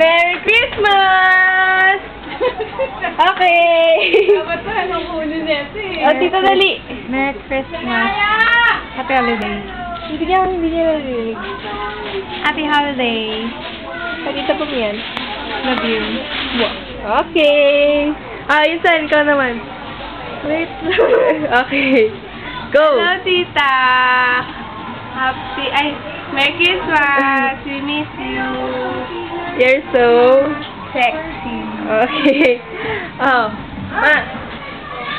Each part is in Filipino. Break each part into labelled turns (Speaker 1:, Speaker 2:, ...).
Speaker 1: Merry Christmas! Okay.
Speaker 2: Dapat pa anong huli nito eh.
Speaker 1: O, Tita, dali. Merry Christmas. Happy holiday. Hindi niya narinig. Happy holiday. Tita po yan. Love you. Okay. Yun ka naman. Wait. Okay. Go.
Speaker 2: Hello, Tita. Merry Christmas. We miss you.
Speaker 1: You're so
Speaker 2: Sexy.
Speaker 1: okay. Oh. Ma.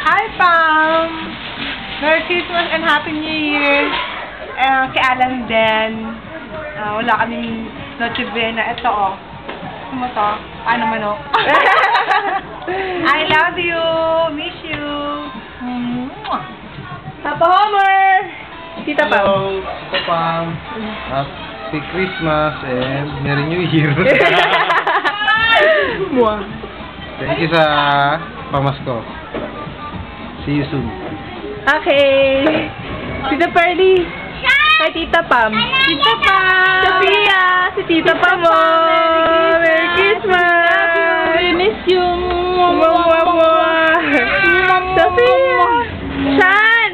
Speaker 2: Hi, Pam. Merry Christmas and Happy New Year. Kay Alan din. Wala kaming Noche Buena. Ito, oh. Gusto mo to? Paano manok? I love you. Miss you.
Speaker 1: Papa Homer. Tita Pam.
Speaker 3: Hello, Tita Pam. Happy Christmas and Merry New Year. Thank you sa pamasko. See you soon.
Speaker 1: Okay. Tita Pearly. Hi, Tita Pam.
Speaker 2: Tita Pam.
Speaker 1: Sophia. Si Tita Pam mo. Merry Christmas.
Speaker 2: We miss you.
Speaker 1: Sophia. Shan.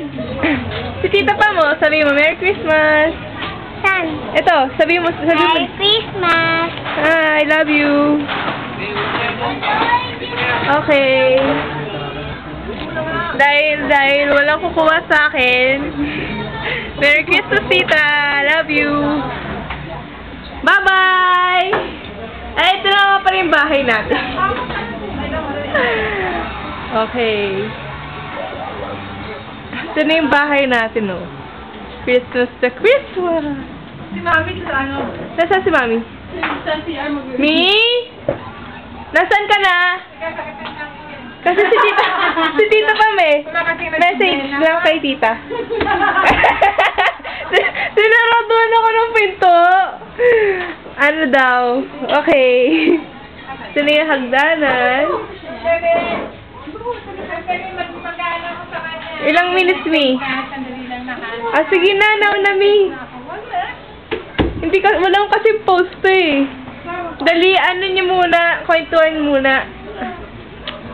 Speaker 1: Si Tita Pam mo. Sabi mo, Merry Christmas.
Speaker 4: San?
Speaker 1: Ito, sabi mo.
Speaker 4: Merry Christmas!
Speaker 1: I love you. Okay. Dahil walang kukuha sa akin. Merry Christmas, Tita. Love you. Bye-bye! Ay, ito na nga pa rin bahay natin. Okay. Ito na yung bahay natin, oh. Christmas to Christmas.
Speaker 2: Si Mami sa ano?
Speaker 1: Nasaan si Mami?
Speaker 2: Sa CR mag-
Speaker 1: Mi? Nasaan ka na? Kasi si Tita Pam eh. Message lang kay Tita. Sinaraduan ako ng pinto. Ano daw? Okay. Ito na yung hagdanan. Ilang minutes, Mi? Sige na, nauna, Mi. Hindi ka, walang kasi post eh. Dali, ano niyo muna, kwentuhan muna.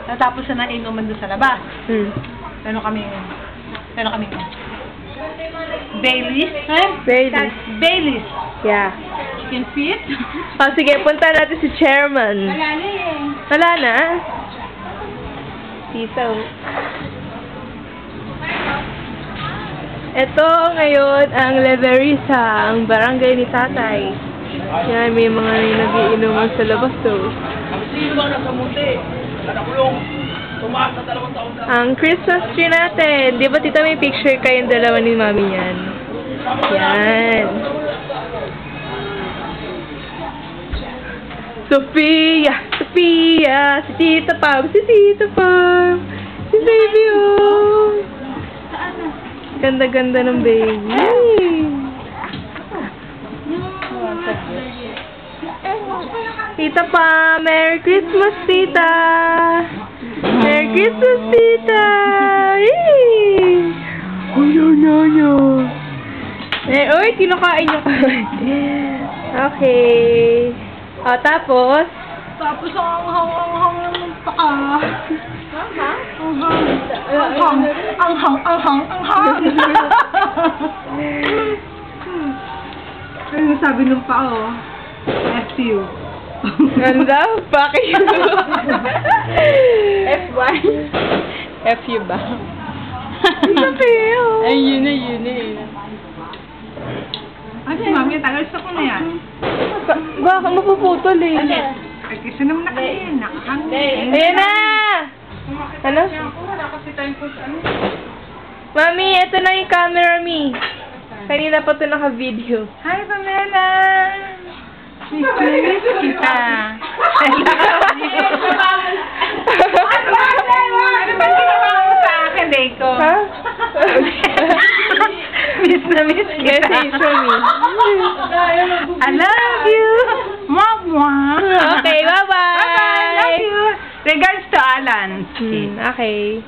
Speaker 2: Natapos na inuman doon sa labas. Ano kami? Baileys?
Speaker 1: Baileys.
Speaker 2: Baileys.
Speaker 1: Yeah.
Speaker 2: Chicken feet?
Speaker 1: Sige, punta natin si Chairman.
Speaker 2: Wala na eh.
Speaker 1: Wala na? Tito. Ito ngayon ang Leverisa, ang barangay ni Tatay. Yan, may mga nagiinuman sa labas to. Ang Christmas tree natin. Di ba, Tita, may picture kayong dalawa ni Mami yan? Yan. Sophia! Sophia! Si Tita Pam! Si Tita Pam! Si baby, oh! Ganda-ganda ng baby. Tita Pam! Merry Christmas, Tita! Merry Christmas, Tita! Yay! Uy, kinakain niyo ka. Okay. Tapos?
Speaker 2: Tapos ang hang ng paka. Ano sabi nung paa, oh? F you.
Speaker 1: Ganda? Bakit?
Speaker 2: F1.
Speaker 1: F you ba? Ayun na.
Speaker 2: Ay, si Mami, tagal sa ko na yan.
Speaker 1: Baka mapuputol eh.
Speaker 2: Ay, kasi naman nakahangin.
Speaker 1: Ayan na! Ano?
Speaker 2: Wala kasi tayong push, ano?
Speaker 1: Mami, ito na yung camera, Mi. Kanina pa ito naka-video.
Speaker 2: Hi, Pamela! Miss kita. Ano ba ginawa mo sa akin, Deiko?
Speaker 1: Ha?
Speaker 2: Miss na miss kita.
Speaker 1: Message from me.
Speaker 2: I love you. Mwah.
Speaker 1: Okay, bye-bye.
Speaker 2: Bye-bye. Love you. Regards to Alan.
Speaker 1: Okay.